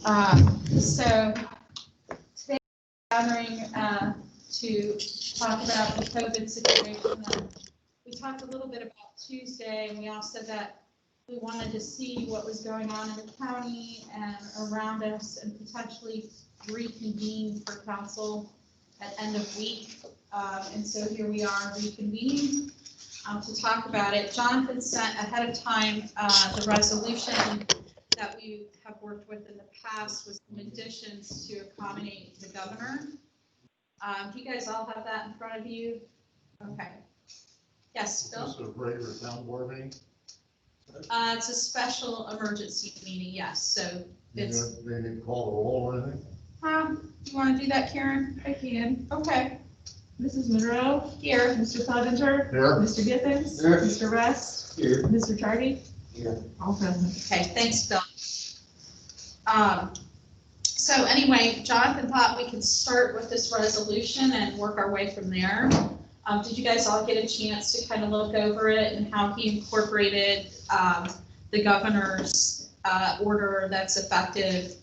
So today we're gathering to talk about the COVID situation. We talked a little bit about Tuesday, and we all said that we wanted to see what was going on in the county and around us, and potentially reconvene for council at end of week. And so here we are reconvening to talk about it. Jonathan sent ahead of time the resolution that we have worked with in the past with some additions to accommodate the governor. Do you guys all have that in front of you? Okay. Yes, Bill? Is this a regular town board meeting? It's a special emergency meeting, yes. So it's. They didn't call the roll or anything? You want to do that, Karen? I can. Okay. Mrs. Monroe, Here. Mr. Clevenger, Here. Mr. Githens, Here. Mr. Rest, Here. Mr. Chardy. Here. All present. Okay, thanks, Bill. So anyway, Jonathan thought we could start with this resolution and work our way from there. Did you guys all get a chance to kind of look over it and how he incorporated the governor's order that's effective?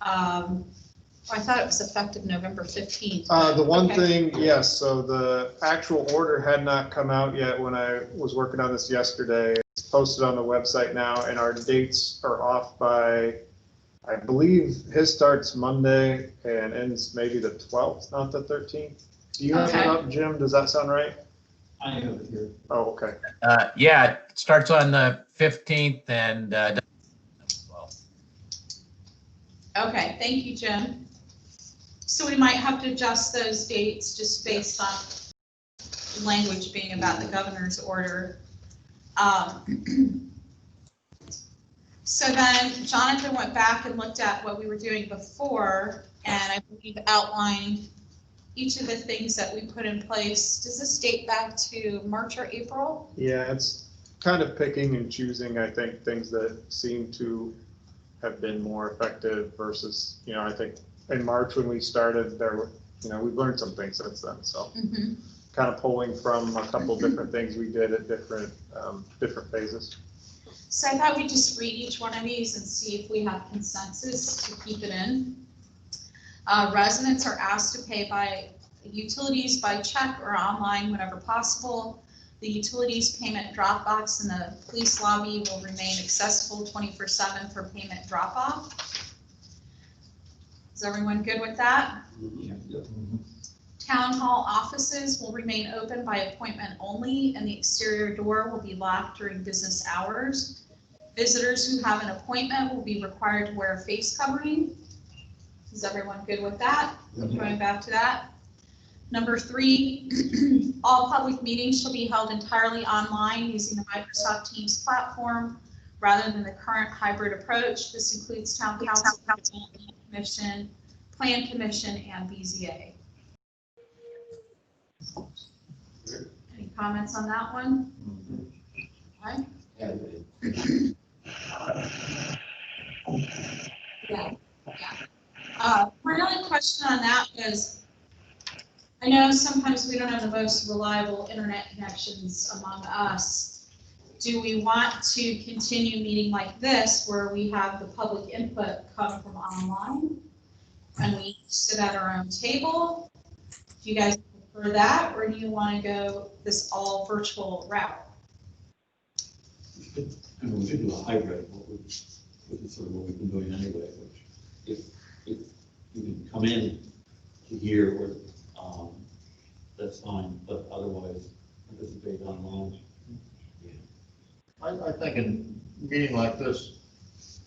I thought it was effective November 15th. The one Okay. thing, yes, so the actual order had not come out yet when I was working on this yesterday. It's posted on the website now, and our dates are off by, I believe his starts Monday and ends maybe the 12th, not the 13th. Do you have it Okay. up, Jim? Does that sound right? I have it here. Oh, okay. Yeah, it starts on the 15th and well, Okay, thank you, Jim. So we might have to adjust those dates just based on language being about the governor's order. So then Jonathan went back and looked at what we were doing before, and I believe outlined each of the things that we put in place. Does this date back to March or April? Yeah, it's kind of picking and choosing, I think, things that seem to have been more effective versus, I think in March when we started there were, we've learned some things since then. So kind of pulling from a couple different things we did at different phases. So I thought we'd just read each one of these and see if we have consensus to keep it in. Residents are asked to pay by utilities by check or online whenever possible. The utilities payment drop box in the police lobby will remain accessible 24/7 for payment drop off. Is everyone good with that? Town hall offices will remain open by appointment only, and the exterior door will be locked during business hours. Visitors who have an appointment will be required to wear a face covering. Is everyone good with that? Going back to that. Number 3, all public meetings shall be held entirely online using the Microsoft Teams platform rather than the current hybrid approach. This includes town council, commission, plan commission, and BZA. Any comments on that one? Okay. Yeah. My only question on that is, I know sometimes we don't have the most reliable internet connections among us. Do we want to continue meeting like this where we have the public input come from online and we sit at our own table? Do you guys prefer that, or do you want to go this all virtual route? We should do a hybrid, which is sort of what we've been doing anyway, which if you can come in to hear, or that's fine, but otherwise participate online. I think in a meeting like this,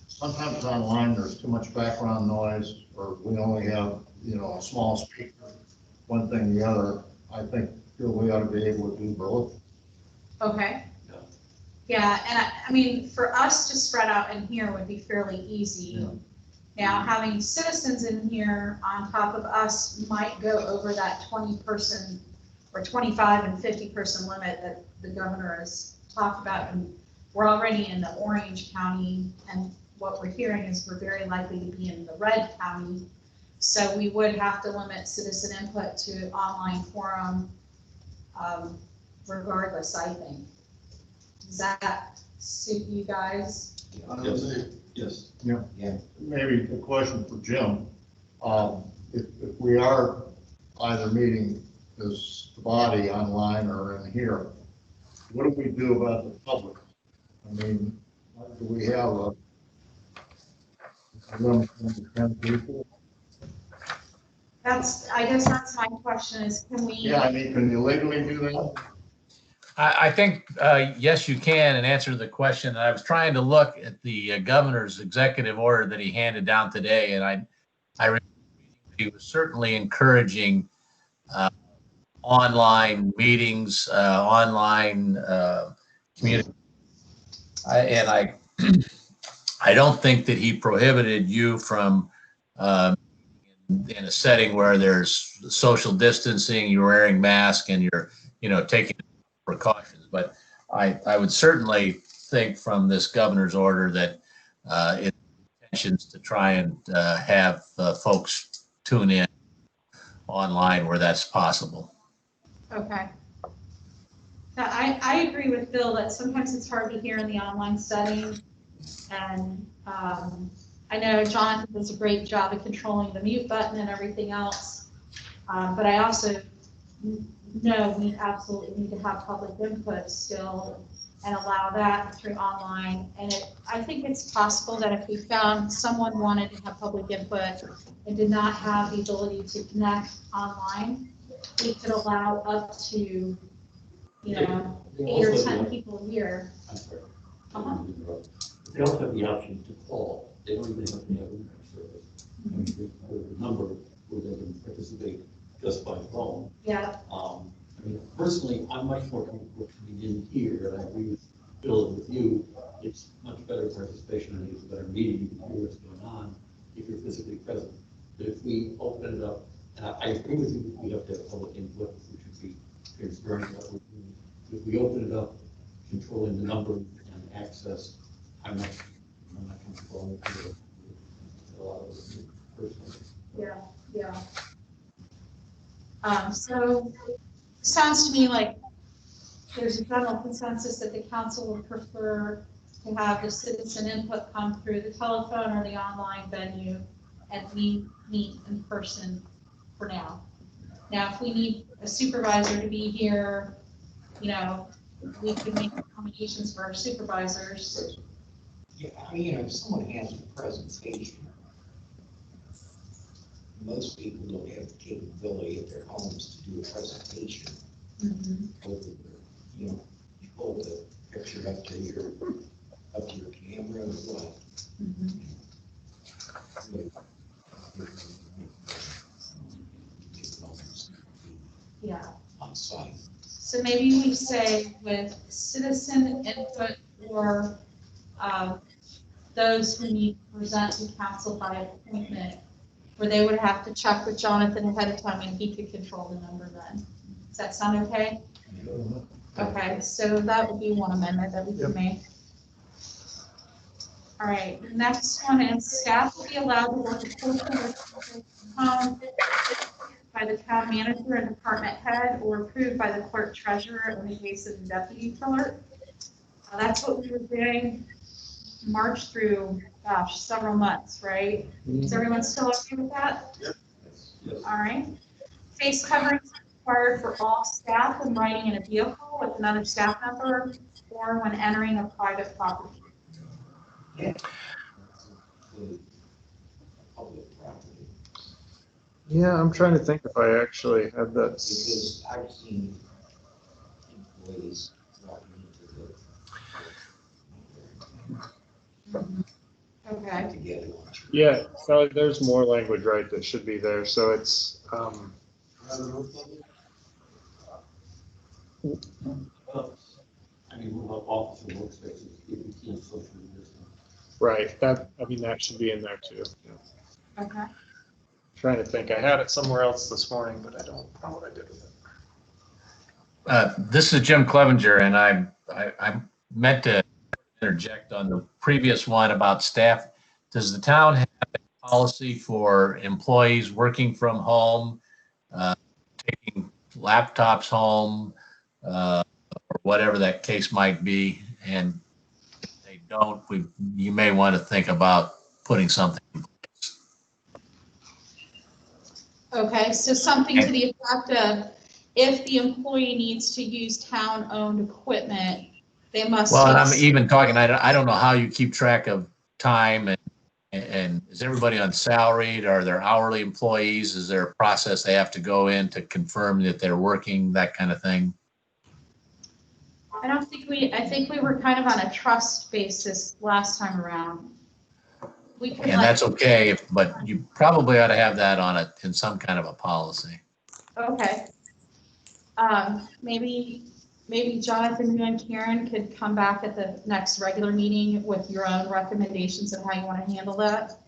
sometimes online there's too much background noise, or we only have, a small speaker, one thing or the other. I think we ought to be able to do both. Okay. Yeah, and I mean, for us to spread out in here would be fairly easy. Yeah. Now, having citizens in here on top of us might go over that 20-person or 25 and 50-person limit that the governor has talked about. And we're already in the Orange County, and what we're hearing is we're very likely to be in the Red County. So we would have to limit citizen input to online forum regardless, I think. Does that suit you guys? Yes. Maybe a question for Jim. If we are either meeting as the body online or in here, what do we do about the public? I mean, do we have a limit of 10 people? I guess that's my question is, can we? Yeah, I mean, can you legally do that? I think, yes, you can, and answer the question. I was trying to look at the governor's executive order that he handed down today, and I remember he was certainly encouraging online meetings, online community. I don't think that he prohibited you from in a setting where there's social distancing, you're wearing masks, and you're taking precautions. But I would certainly think from this governor's order that it's intentions to try and have folks tune in online where that's possible. Okay. Now, I agree with Bill that sometimes it's hard to hear in the online setting. And I know Jonathan does a great job of controlling the mute button and everything else. But I also know we absolutely need to have public input still and allow that through online. And I think it's possible that if we found someone wanted to have public input and did not have the ability to connect online, we could allow up to, 8 or 10 people here. I'm sorry. Uh-huh. They don't have the option to call. They don't even have to have internet service. I mean, the number where they can participate just by phone. Yeah, I mean, personally, I'm much more comfortable coming in here, and I agree with Bill and with you. It's much better participation, and it's a better meeting. You can hear what's going on if you're physically present. But if we open it up, and I agree with you, we have to have public input, which would be transparent. If we open it up, controlling the number and access, I'm not comfortable with a lot of it personally. yeah. So sounds to me like there's a general consensus that the council would prefer to have the citizen input come through the telephone or the online venue, and we meet in person for now. Now, if we need a supervisor to be here, we could make accommodations for our supervisors. Yeah, I mean, if someone has a presentation, most people don't have the capability at their homes to do a presentation. With you hold the picture up to your camera or what. Yeah. On site. So maybe we say with citizen input or those who need to present to council by appointment, where they would have to check with Jonathan ahead of time and he could control the number then. Does that sound okay? Okay, so that would be one amendment that we can make. All right, the next one is staff will be allowed to work a portion of their from home by the town manager and department head or approved by the clerk treasurer in the case of the deputy clerk. That's what we were doing March through, several months, right? Is everyone still okay with that? Yes. All right. Face coverings required for all staff when riding in a vehicle with another staff member or when entering a private property. Public property. Yeah, I'm trying to think if I actually had that. Because I've seen employees walking into Okay. to get lunch. Yeah, so there's more language, right, that should be there. So it's, I mean, what about office and workspaces, if we can't socially distance? right, that should be in there too. Yeah. Okay. Trying to think, I had it somewhere else this morning, but I don't know what I did with it. This is Jim Clevenger, and I meant to interject on the previous one about staff. Does the town have a policy for employees working from home, taking laptops home, or whatever that case might be, and if they don't, you may want to think about putting something. Okay, so something to the effect of, if the employee needs to use town-owned equipment, they must. Well, and I'm take- even talking, I don't know how you keep track of time and is everybody on salaried? Are there hourly employees? Is there a process they have to go in to confirm that they're working, that kind of thing? I think we were kind of on a trust basis last time around. We could And that's okay, but you probably ought to have that on it in some kind of a policy. okay. Maybe Jonathan, you and Karen could come back at the next regular meeting with your own recommendations of how you want to handle that.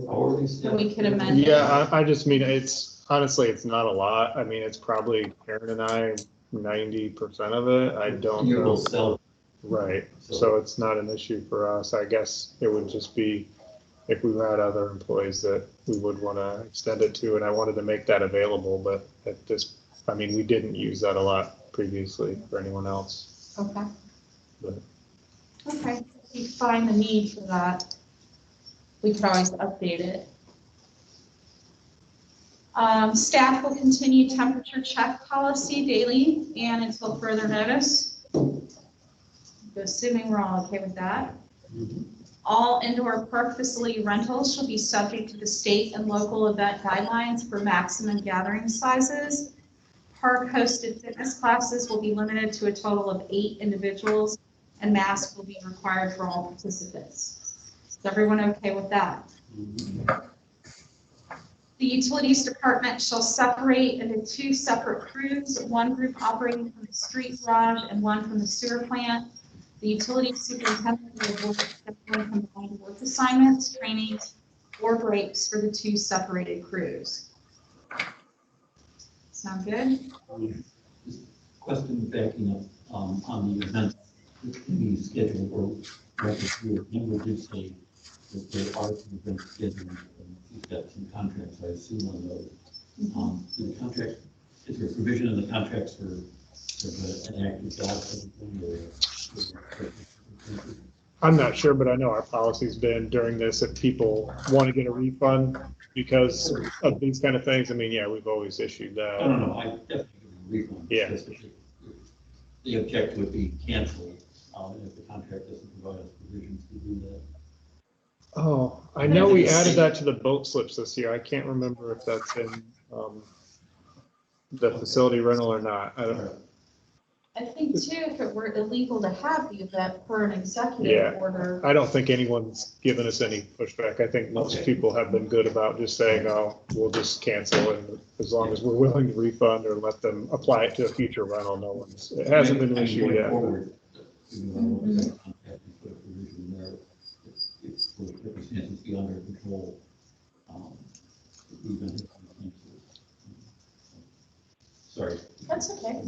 Hourly So staff. we could amend it. Yeah, I just mean, it's, honestly, it's not a lot. I mean, it's probably Karen and I, 90% of it. I don't You will know. sell. Right, so it's not an issue for us. I guess it would just be if we had other employees that we would want to extend it to, and I wanted to make that available, but at this, I mean, we didn't use that a lot previously for anyone else. Okay. But- Okay, if you find the need for that, we could always update it. Staff will continue temperature check policy daily and until further notice. Assuming we're all okay with that. All indoor park facility rentals shall be subject to the state and local event guidelines for maximum gathering sizes. Park hosted fitness classes will be limited to a total of 8 individuals, and masks will be required for all participants. Is everyone okay with that? The utilities department shall separate into 2 separate crews, one group operating from the street garage and one from the sewer plant. The utility superintendent will work on combined work assignments, trainings, or breaks for the 2 separated crews. Sound good? Question backing up, on the event, that can be scheduled or record, you would just say that there are some events scheduled, and you've got some contracts, I assume, on those. Do the contract, is there a provision in the contracts for an active dog thing, or? I'm not sure, but I know our policy's been during this, if people want to get a refund because of these kind of things, I mean, yeah, we've always issued I that. don't know, I definitely give a refund. Yeah. Just if the object would be canceled, if the contract doesn't provide us provisions to do that. Oh, I know we added that to the boat slips this year. I can't remember if that's in the facility rental or not. I don't. I think too, if it were illegal to have the event per an Yeah. executive order. I don't think anyone's given us any pushback. I think most Okay. people have been good about just saying, oh, we'll just cancel, and as long as we're willing to refund or let them apply it to a future rental, no one's, it hasn't been an I mean, issue going yet. forward, even though that contract, we put a provision there, if for circumstances beyond our control, we then have to cancel. Sorry. That's okay.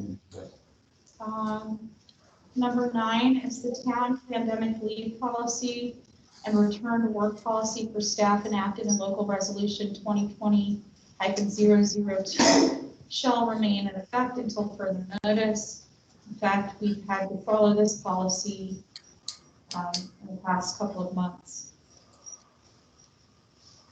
Number 9 is the town pandemic leave policy and return to work policy for staff enacted in local resolution 2020-002 shall remain in effect until further notice. In fact, we've had to follow this policy in the past couple of months.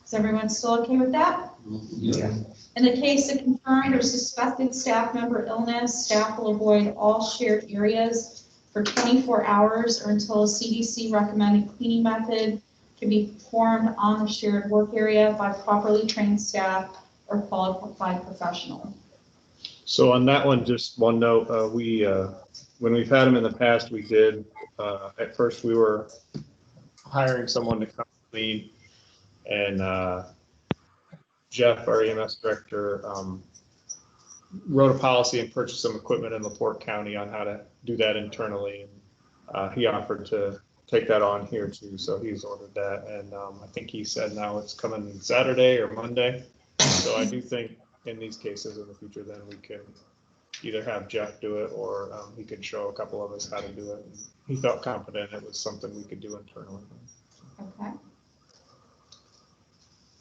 Is everyone still okay with that? Yeah. In the case of confirmed or suspected staff member illness, staff will avoid all shared areas for 24 hours or until a CDC recommended cleaning method can be performed on the shared work area by properly trained staff or qualified professional. So on that one, just one note, when we've had them in the past, we did, at first we were hiring someone to come clean, and Jeff, our EMS director, wrote a policy and purchased some equipment in LaPorte County on how to do that internally. And he offered to take that on here too, so he's ordered that, and I think he said now it's coming Saturday or Monday. So I do think in these cases in the future, then we can either have Jeff do it, or he could show a couple of us how to do it. And he felt confident it was something we could do internally. Okay.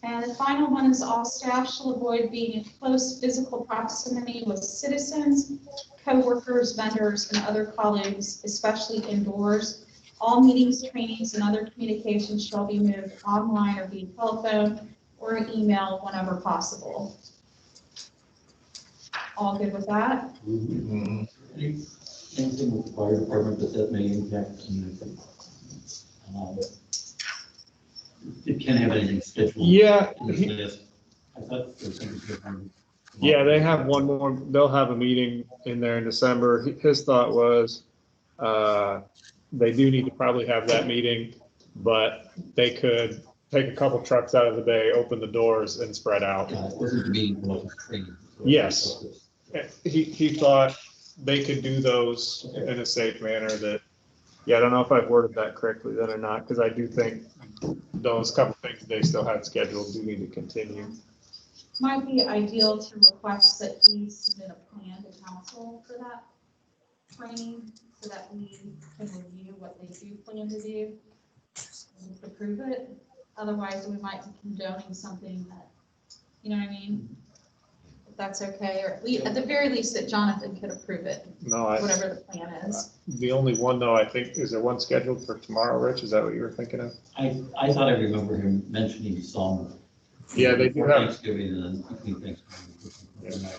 And the final one is all staff shall avoid being in close physical proximity with citizens, co-workers, vendors, and other colleagues, especially indoors, All meetings, trainings, and other communications shall be moved online or via telephone or email whenever possible. All good with that? Mhm. Anything with the fire department that may impact the community? It can't have anything scheduled. Yeah, in advance. I thought there was something scheduled. yeah, they have one more, they'll have a meeting in there in December. His thought was, they do need to probably have that meeting, but they could take a couple trucks out of the bay, open the doors and spread out. It wasn't the meeting, but it was training. Yes. He thought they could do those in a safe manner that, yeah, I don't know if I've worded that correctly then or not, because I do think those couple things they still had scheduled do need to continue. Might be ideal to request that he submit a plan to council for that training, so that we can review what they do plan to do and just approve it. Otherwise, we might be condoning something that, you know what I mean? If that's okay, or at the very least that Jonathan could approve it, No, whatever the plan is. the only one though, I think, is there one scheduled for tomorrow, Rich? Is that what you were thinking of? I thought I remember him mentioning some. Yeah, they do before have- Thanksgiving and then between Thanksgiving.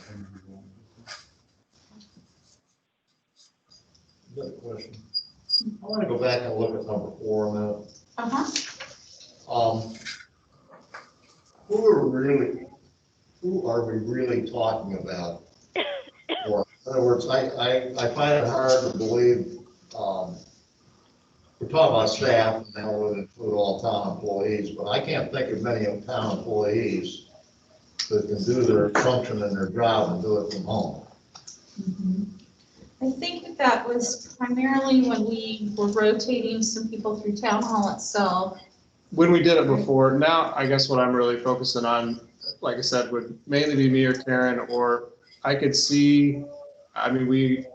Got a question. I want to go back and look at number 4 a minute. Uh-huh. Who are we really talking about? Or, in other words, I find it hard to believe, we're talking about staff, and now we'll include all town employees, but I can't think of many of town employees that can do their function and their job and do it from home. I think that was primarily when we were rotating some people through town hall itself. When we did it before, now I guess what I'm really focusing on, like I said, would mainly be me or Karen, or I could see, I mean, we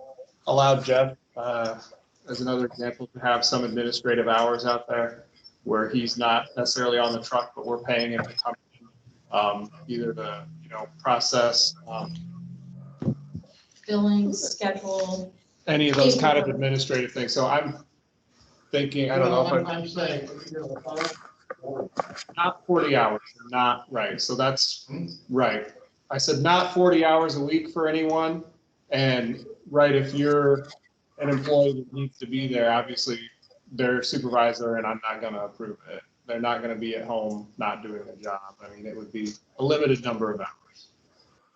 allowed Jeff, as another example, to have some administrative hours out there where he's not necessarily on the truck, but we're paying him to come in, either to, process, Billing, schedule. any of those kind of administrative things. So I'm thinking, I don't know if I'm saying, not 40 hours, not right. So that's right. I said not 40 hours a week for anyone. And right, if you're an employee that needs to be there, obviously their supervisor, and I'm not going to approve it. They're not going to be at home not doing the job. I mean, it would be a limited number of hours.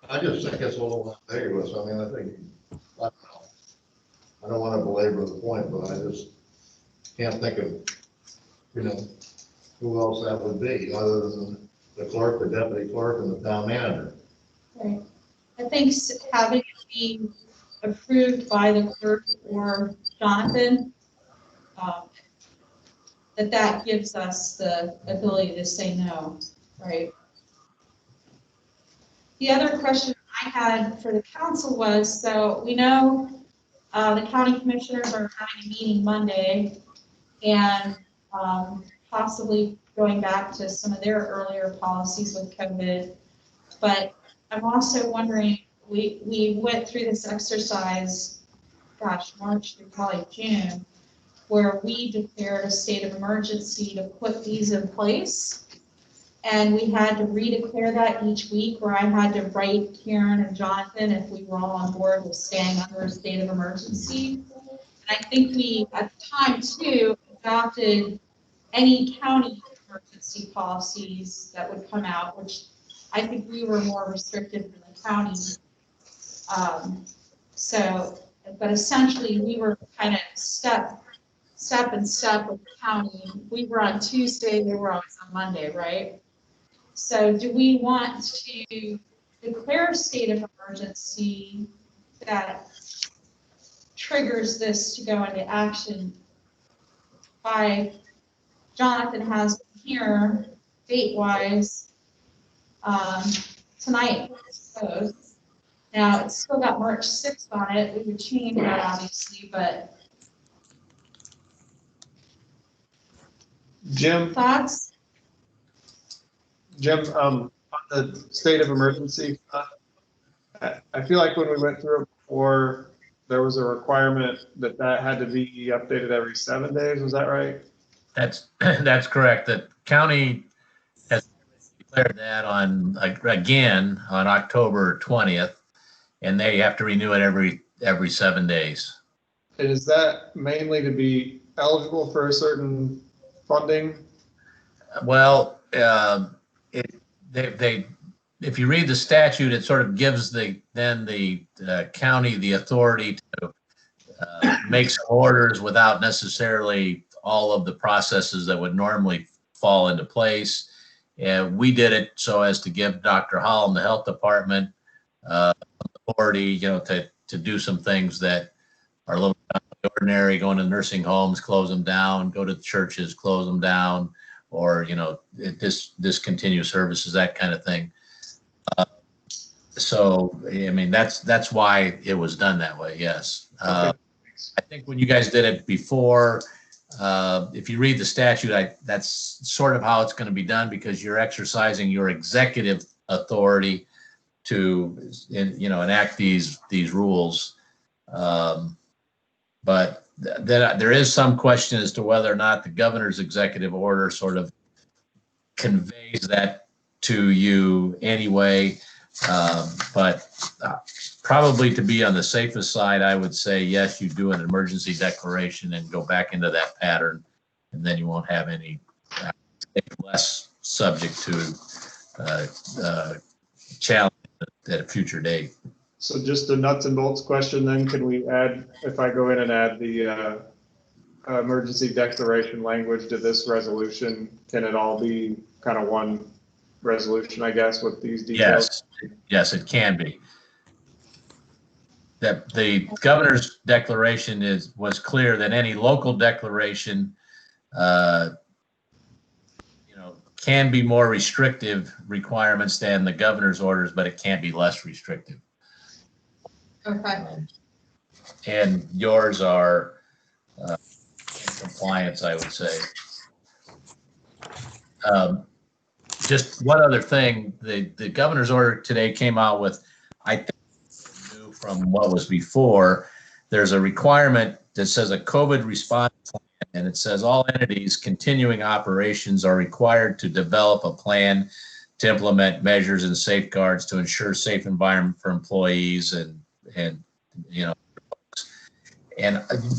I just think it's a little ambiguous. I mean, I don't know. I don't want to belabor the point, but I just can't think of, who else that would be, other than the clerk, the deputy clerk, and the town manager. Right. I think having it be approved by the clerk or Jonathan, that gives us the ability to say no, right? The other question I had for the council was, so we know the county commissioners are having a meeting Monday, and possibly going back to some of their earlier policies with COVID. But I'm also wondering, we went through this exercise, March through probably June, where we declared a state of emergency to put these in place. And we had to redeclare that each week, where I had to write Karen and Jonathan if we were all on board with staying under a state of emergency. And I think we, at the time too, adopted any county emergency policies that would come out, which I think we were more restrictive than the county. But essentially we were kind of step with the county. We were on Tuesday, they were always on Monday, right? So do we want to declare a state of emergency that triggers this to go into action by, Jonathan has here, date-wise, tonight, I suppose. Now, it's still got March 6th on it. We would change that, obviously, but Jim, thoughts? on the state of emergency, I feel like when we went through it before, there was a requirement that had to be updated every 7 days, was that right? That's correct. The county has declared that again on October 20th, and they have to renew it every 7 days. And is that mainly to be eligible for a certain funding? Well, if you read the statute, it sort of gives the county the authority to make some orders without necessarily all of the processes that would normally fall into place. And we did it so as to give Dr. Hall and the health department authority, to do some things that are a little ordinary, going to nursing homes, close them down, go to churches, close them down, or, discontinue services, that kind of thing. So, I mean, that's why it was done that way, yes. Okay. I think when you guys did it before, if you read the statute, that's sort of how it's going to be done, because you're exercising your executive authority to, enact these rules. But there is some question as to whether or not the governor's executive order sort of conveys that to you anyway. But probably to be on the safest side, I would say, yes, you do an emergency declaration and go back into that pattern, and then you won't have any less subject to challenge at a future date. So just a nuts and bolts question then, can we add, if I go in and add the emergency declaration language to this resolution, can it all be kind of one resolution, I guess, with these details? Yes, it can be. That the governor's declaration was clear that any local declaration, can be more restrictive requirements than the governor's orders, but it can't be less restrictive. Okay. And yours are in compliance, I would say. Just one other thing, the governor's order today came out with, I think, new from what was before. There's a requirement that says a COVID response plan, and it says all entities continuing operations are required to develop a plan to implement measures and safeguards to ensure safe environment for employees and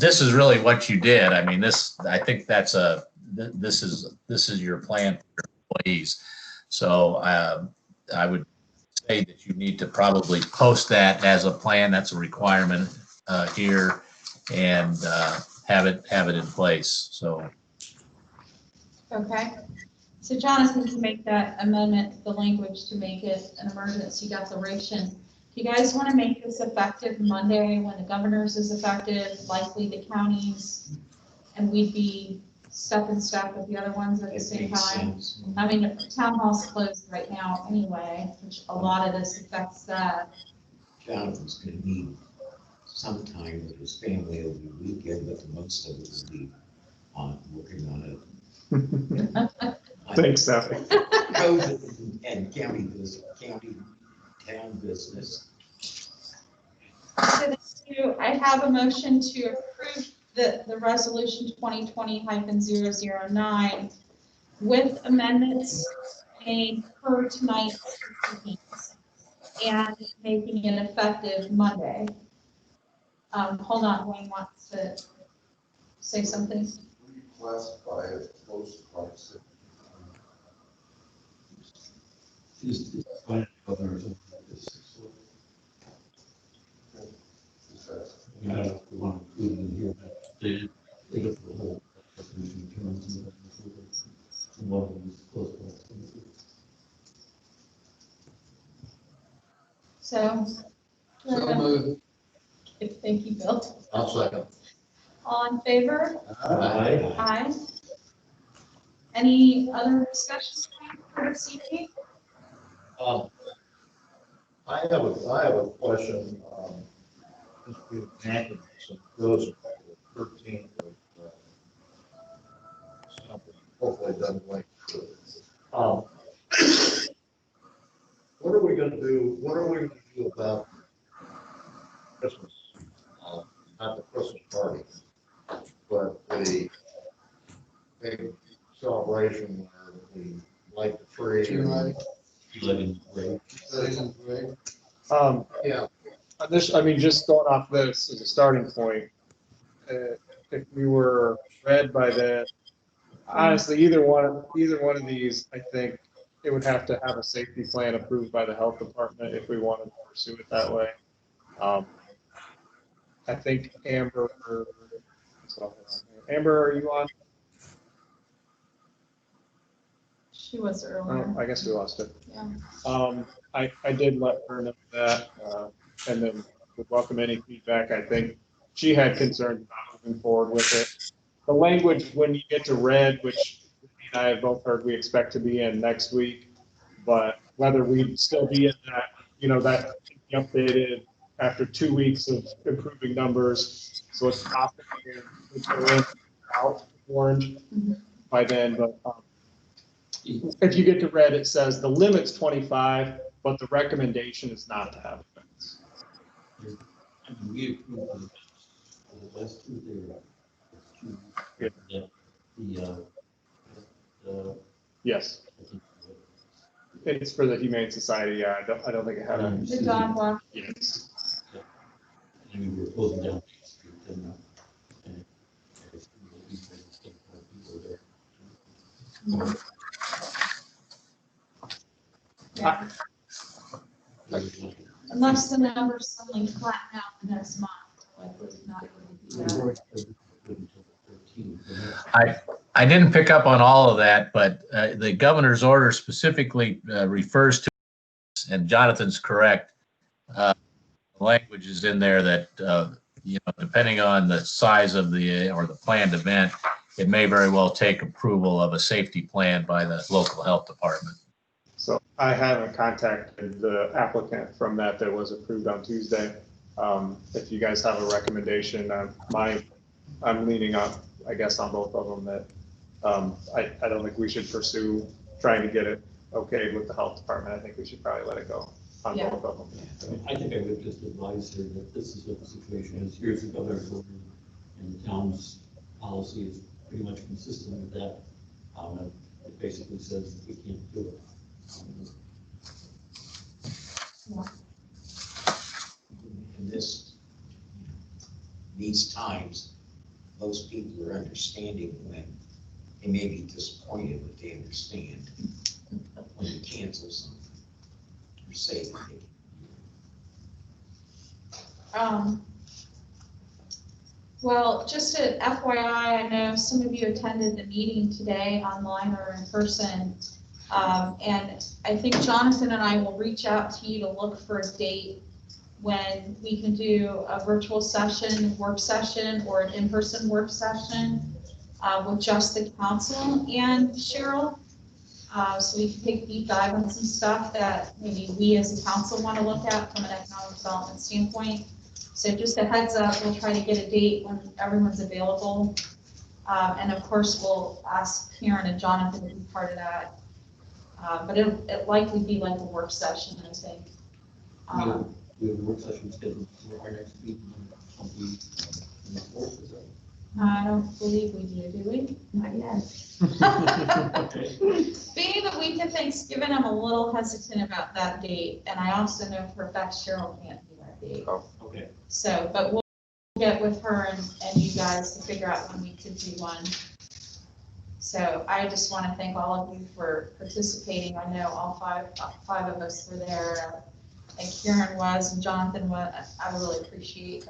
this is really what you did. I mean, I think this is your plan for your employees. So I would say that you need to probably post that as a plan. That's a requirement here, and have it in place. So. Okay. So Jonathan can make that amendment to the language to make it an emergency declaration. Do you guys want to make this effective Monday when the governor's is effective, likely the counties, and we'd be step in step with the other ones at the same time? I mean, the town hall's closed right now anyway, which a lot of this affects that. Jonathan's gonna need some time with his family over the weekend, but most of it will be working on it. Thanks, Sally. Code and county town business. So I have a motion to approve the resolution 2020-009 with amendments made per tonight's meetings and making it effective Monday. Hold on, Wayne wants to say something. Classify as close proximity. Just find others. We want to include in here that they get the whole definition of terms and one of them is close proximity. So. moved. Thank you, Bill. I'll second. All in favor? Aye. Aye. Any other discussions for this evening? I have a question. Just be enacted some goes 13th of something. Hopefully it doesn't like. What are we going to do? What are we going to do about Christmas? Christmas party. But the big celebration where we light the tree. Yeah. I mean, just going off this as a starting point, if we were read by then, honestly, either one of these, I think it would have to have a safety plan approved by the health department if we wanted to pursue it that way. I think Amber, are you on? She was earlier. Oh, I guess we lost it. Yeah. I did let her know that, and then would welcome any feedback. I think she had concerns about moving forward with it. The language, when you get to red, which me and I have both heard we expect to be in next week, but whether we'd still be in that, that can be updated after 2 weeks of improving numbers. So it's possible it's going out orange by then, but if you get to red, it says the limit's 25, but the recommendation is not to have a fence. We approved the last Tuesday, Yes, it's for the Humane Society. Yeah, I don't think it had a. The dog walk. Yes. I mean, we were closing down Main Street and Yeah. Unless the numbers suddenly flatten out the next month, like we're not going to do that. I didn't pick up on all of that, but the governor's order specifically refers to, and Jonathan's correct, language is in there that, depending on the size of or the planned event, it may very well take approval of a safety plan by the local health department. So I haven't contacted the applicant from that was approved on Tuesday. If you guys have a recommendation, I'm leaning on, I guess, on both of them that I don't think we should pursue trying to get it okayed with the health department. I think we should probably let it go on both of them. I think I would just advise her that this is what the situation is. Here's the governor's order, and the town's policy is pretty much consistent with that. It basically says that we can't do it. In these times, most people are understanding when they may be disappointed, but they understand when you cancel something or say that they Well, just an FYI, I know some of you attended the meeting today online or in person. And I think Jonathan and I will reach out to you to look for a date when we can do a virtual session, work session, or an in-person work session with just the council and Cheryl. So we can take a deep dive on some stuff that maybe we as a council want to look at from an economic development standpoint. So just a heads up, we'll try to get a date when everyone's available. And of course, we'll ask Karen and Jonathan to be part of that. But it'll likely be like a work session, I think. We have a work session scheduled for our next meeting on the 4th, is that? I don't believe we do we? Not yet. Being the week of Thanksgiving, I'm a little hesitant about that date, and I also know for a fact Cheryl can't do that date. Oh, okay. So, but we'll get with her and you guys to figure out when we could do one. So I just want to thank all of you for participating. I know all five of us were there, and Karen was, and Jonathan was. I really appreciate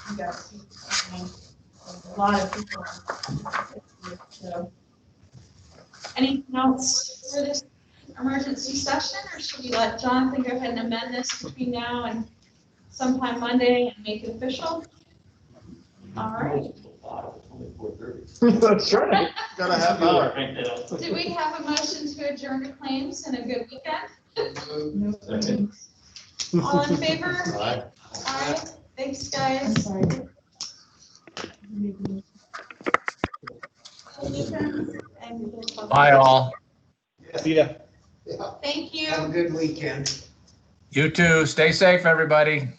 you guys. A lot of people. So, anything else for this emergency session, or should we let Jonathan go ahead and amend this between now and sometime Monday and make it official? All right. that's right. Got a half hour. Do we have a motion to adjourn to claims and a good weekend? Second. All in favor? Aye. Aye. Thanks, guys. Sorry. Bye, all. See ya. Yeah. Thank you. Have a good weekend. You too. Stay safe, everybody.